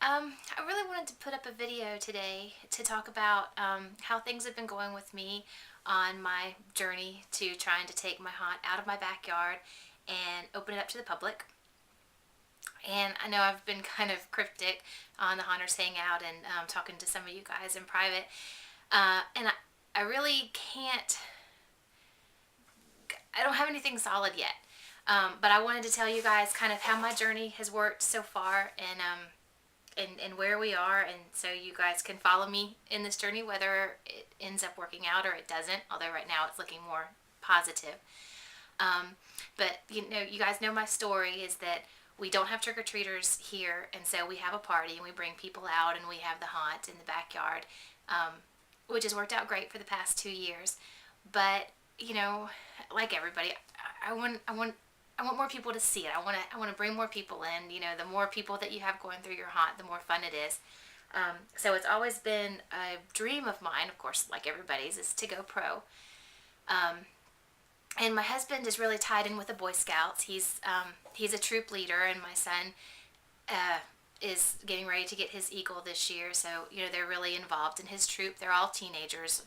I really wanted to put up a video today to talk about how things have been going with me on my journey to trying to take my haunt out of my backyard and open it up to the public. And I know I've been kind of cryptic on the Haunters Hangout and talking to some of you guys in private. And I really can't, I don't have anything solid yet. But I wanted to tell you guys kind of how my journey has worked so far and where we are, and so you guys can follow me in this journey, whether it ends up working out or it doesn't, although right now it's looking more positive. But you guys know my story is that we don't have trick-or-treaters here, and so we have a party and we bring people out and we have the haunt in the backyard, which has worked out great for the past 2 years. But like everybody, I want more people to see it. I want to bring more people in. The more people that you have going through your haunt, the more fun it is. So it's always been a dream of mine, of course, like everybody's, is to go pro. And my husband is really tied in with the Boy Scouts. He's a troop leader, and my son is getting ready to get his Eagle this year. So they're really involved in his troop. They're all teenagers.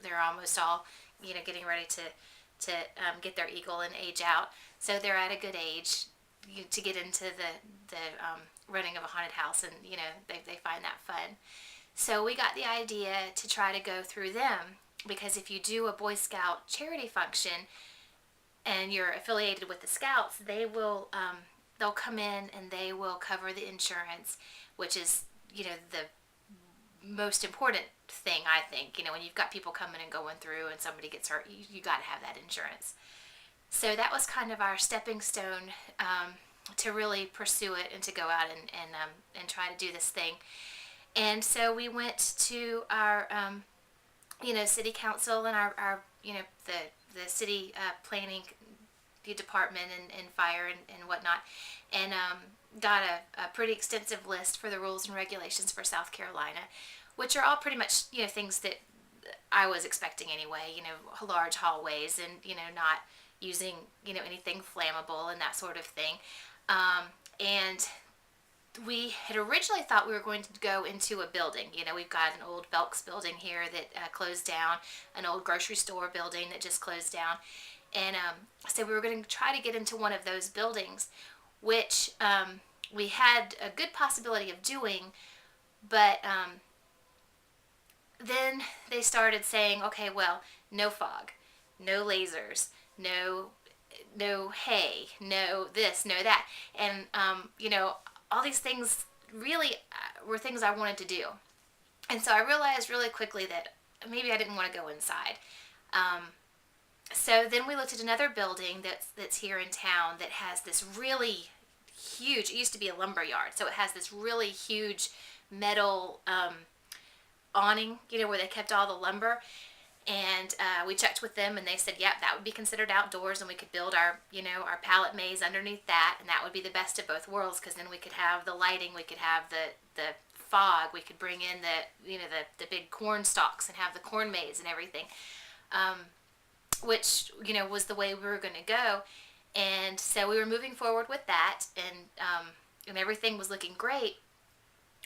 They're almost all getting ready to get their Eagle and age out. So they're at a good age to get into the running of a haunted house, and they find that fun. So we got the idea to try to go through them, because if you do a Boy Scout charity function and you're affiliated with the Scouts, they'll come in and they will cover the insurance, which is the most important thing, I think. When you've got people coming and going through and somebody gets hurt, you got to have that insurance. So that was kind of our stepping stone to really pursue it and to go out and try to do this thing. And so we went to our city council and our the city planning department and fire and whatnot, and got a pretty extensive list for the rules and regulations for South Carolina, which are all pretty much things that I was expecting anyway. Large hallways and not using anything flammable and that sort of thing. And we had originally thought we were going to go into a building. We've got an old Belks building here that closed down, an old grocery store building that just closed down. And so we were going to try to get into one of those buildings, which we had a good possibility of doing. But then they started saying, okay, well, no fog, no lasers, no hay, no this, no that. And, all these things really were things I wanted to do. And so I realized really quickly that maybe I didn't want to go inside. So then we looked at another building that's here in town that has this really huge, it used to be a lumber yard, so it has this really huge metal awning, where they kept all the lumber. And we checked with them, and they said, yep, that would be considered outdoors, and we could build our pallet maze underneath that, and that would be the best of both worlds, because then we could have the lighting, we could have the fog, we could bring in the big corn stalks and have the corn maze and everything, which was the way we were going to go. And so we were moving forward with that, and everything was looking great.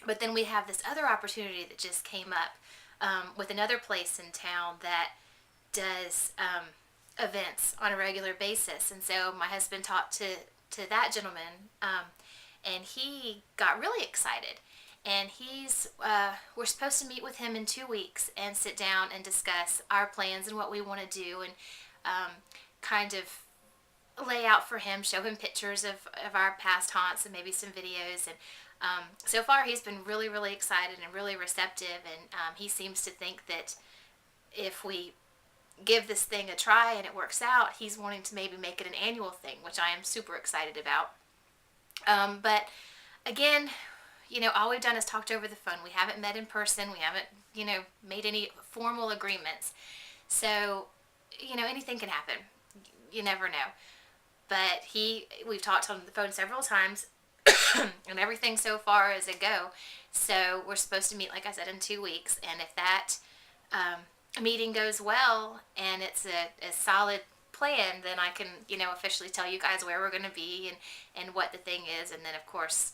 But then we have this other opportunity that just came up. With another place in town that does events on a regular basis. And so my husband talked to that gentleman, and he got really excited. And we're supposed to meet with him in 2 weeks and sit down and discuss our plans and what we want to do, and kind of lay out for him, show him pictures of our past haunts and maybe some videos. And so far he's been really, really excited and really receptive, and he seems to think that if we give this thing a try and it works out, he's wanting to maybe make it an annual thing, which I am super excited about. But again, all we've done is talked over the phone. We haven't met in person. We haven't, made any formal agreements. So, anything can happen. You never know. But we've talked on the phone several times, and everything so far is a go. So we're supposed to meet, like I said, in 2 weeks. And if that meeting goes well and it's a solid plan, then I can, officially tell you guys where we're going to be and what the thing is. And then, of course,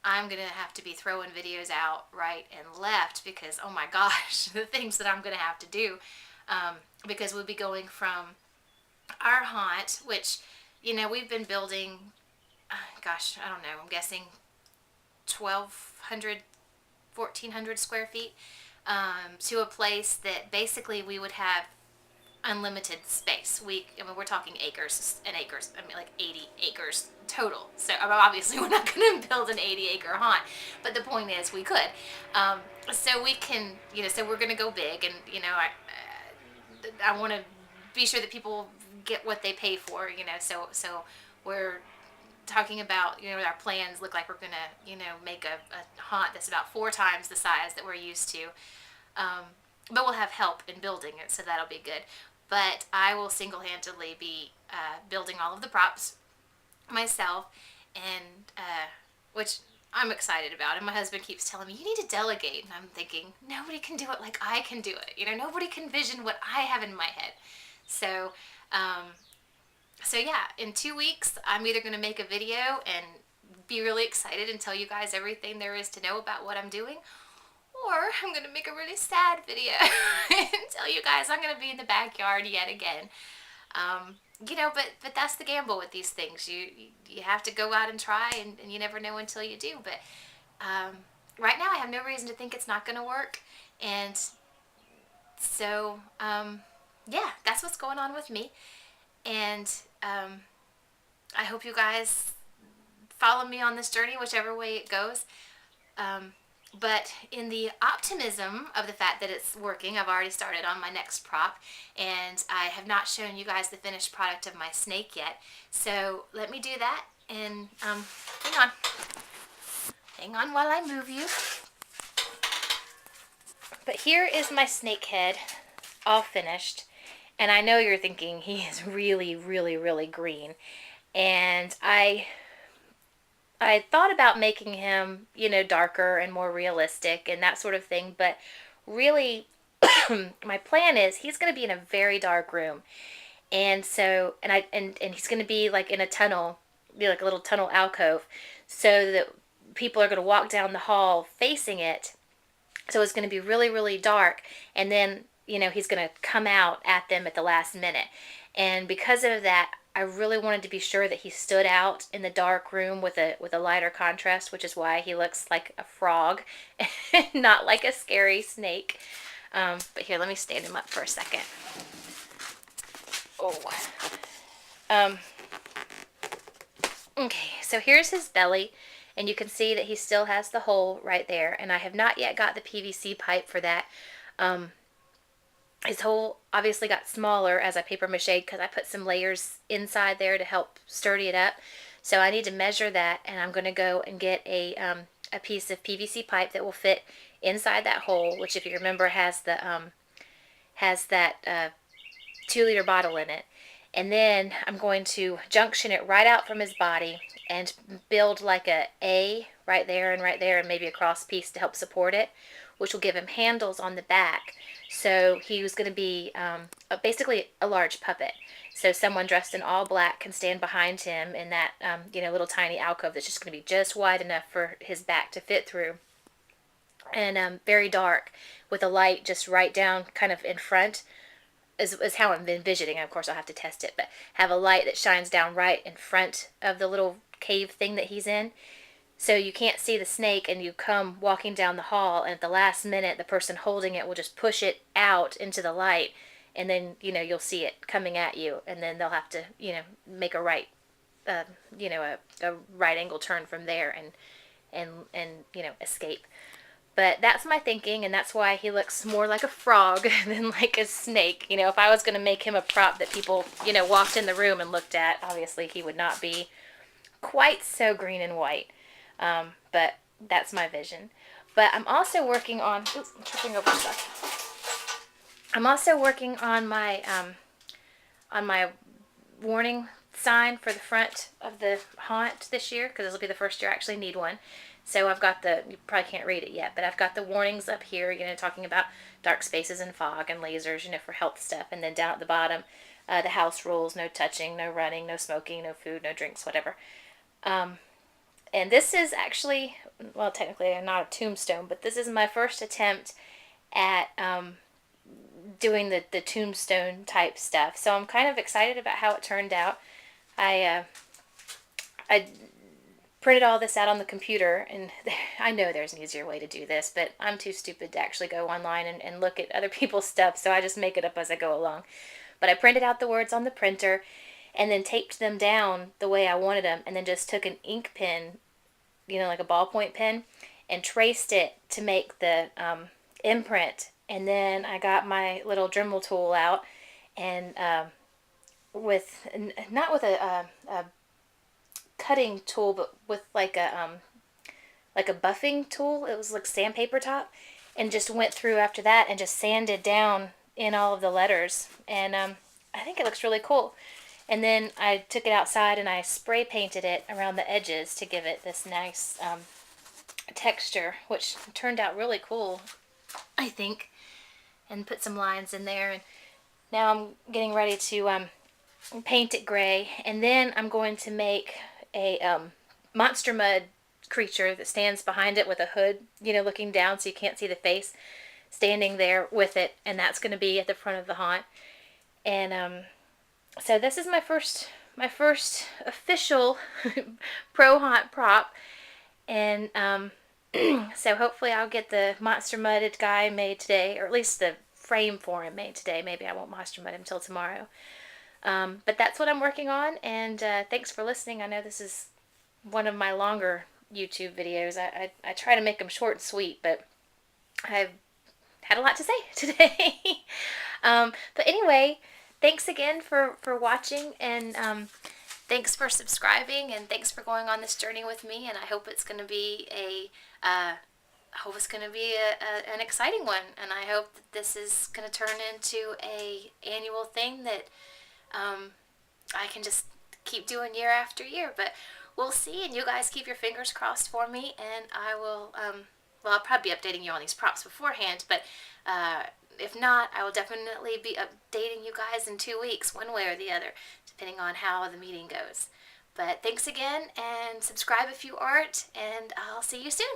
I'm going to have to be throwing videos out right and left because, oh my gosh, the things that I'm going to have to do. Because we'll be going from our haunt, which, we've been building, gosh, I don't know, I'm guessing 1,200, 1,400 square feet, to a place that basically we would have unlimited space. We're talking acres and acres. I mean, like 80 acres total. So obviously we're not going to build an 80-acre haunt, but the point is we could. So we can, so we're going to go big, and I want to be sure that people get what they pay for. So we're talking about, our plans look like we're going to, make a haunt that's about 4 times the size that we're used to. But we'll have help in building it, so that'll be good. But I will single-handedly be building all of the props myself, and which I'm excited about. And my husband keeps telling me, you need to delegate. And I'm thinking, nobody can do it like I can do it. Nobody can vision what I have in my head. So, yeah, in 2 weeks, I'm either going to make a video and be really excited and tell you guys everything there is to know about what I'm doing, or I'm going to make a really sad video and tell you guys I'm going to be in the backyard yet again. But that's the gamble with these things. You have to go out and try, and you never know until you do. But right now I have no reason to think it's not going to work. And so, yeah, that's what's going on with me. And I hope you guys follow me on this journey, whichever way it goes. But in the optimism of the fact that it's working, I've already started on my next prop, and I have not shown you guys the finished product of my snake yet. So let me do that, and hang on while I move you. But here is my snake head, all finished, and I know you're thinking he is really, really, really green, and I thought about making him, darker and more realistic and that sort of thing, but really my plan is he's going to be in a very dark room. And so, and he's going to be like in a tunnel, like a little tunnel alcove, so that people are going to walk down the hall facing it. So it's going to be really, really dark. And then, he's going to come out at them at the last minute. And because of that, I really wanted to be sure that he stood out in the dark room with a lighter contrast, which is why he looks like a frog and not like a scary snake. But here, let me stand him up for a second. Oh. Okay, so here's his belly, and you can see that he still has the hole right there, and I have not yet got the PVC pipe for that. His hole obviously got smaller as I paper mache because I put some layers inside there to help sturdy it up. So I need to measure that, and I'm going to go and get a piece of PVC pipe that will fit inside that hole, which, if you remember, has that 2-liter bottle in it. And then I'm going to junction it right out from his body and build like a A right there, and maybe a cross piece to help support it, which will give him handles on the back. So he was going to be basically a large puppet. So someone dressed in all black can stand behind him in that little tiny alcove that's just going to be just wide enough for his back to fit through. And very dark, with a light just right down kind of in front is how I'm envisioning. Of course, I'll have to test it, but have a light that shines down right in front of the little cave thing that he's in. So you can't see the snake, and you come walking down the hall, and at the last minute, the person holding it will just push it out into the light, and then, you'll see it coming at you, and then they'll have to, make a right, a right angle turn from there and escape. But that's my thinking, and that's why he looks more like a frog than like a snake. If I was going to make him a prop that people, walked in the room and looked at, obviously he would not be quite so green and white. But that's my vision. But I'm also working on, oops, I'm tripping over stuff. I'm also working on my warning sign for the front of the haunt this year, because this will be the first year I actually need one. So I've got you probably can't read it yet, but I've got the warnings up here, talking about dark spaces and fog and lasers, for health stuff. And then down at the bottom, the house rules: no touching, no running, no smoking, no food, no drinks, whatever. And this is actually, well, technically not a tombstone, but this is my first attempt at doing the tombstone type stuff. So I'm kind of excited about how it turned out. I printed all this out on the computer, and I know there's an easier way to do this, but I'm too stupid to actually go online and look at other people's stuff, so I just make it up as I go along. But I printed out the words on the printer and then taped them down the way I wanted them, and then just took an ink pen, like a ballpoint pen, and traced it to make the imprint. And then I got my little Dremel tool out, and with not with a cutting tool, but with like a buffing tool. It was like sandpaper top, and just went through after that and just sanded down in all of the letters. And I think it looks really cool. And then I took it outside and I spray painted it around the edges to give it this nice texture, which turned out really cool, I think. And put some lines in there. And now I'm getting ready to paint it gray. And then I'm going to make a monster mud creature that stands behind it with a hood, looking down so you can't see the face, standing there with it. And that's going to be at the front of the haunt. And so this is my first official pro haunt prop. And so hopefully I'll get the monster mudded guy made today, or at least the frame for him made today. Maybe I won't monster mud him till tomorrow. But that's what I'm working on, and thanks for listening. I know this is one of my longer YouTube videos. I try to make them short and sweet, but I've had a lot to say today. But anyway, thanks again for watching, and thanks for subscribing, and thanks for going on this journey with me. And I hope it's going to be an exciting one, and I hope that this is going to turn into a annual thing that I can just keep doing year after year. But we'll see, and you guys keep your fingers crossed for me, and I will, well, I'll probably be updating you on these props beforehand, but if not, I will definitely be updating you guys in 2 weeks, one way or the other, depending on how the meeting goes. But thanks again, and subscribe if you aren't, and I'll see you soon.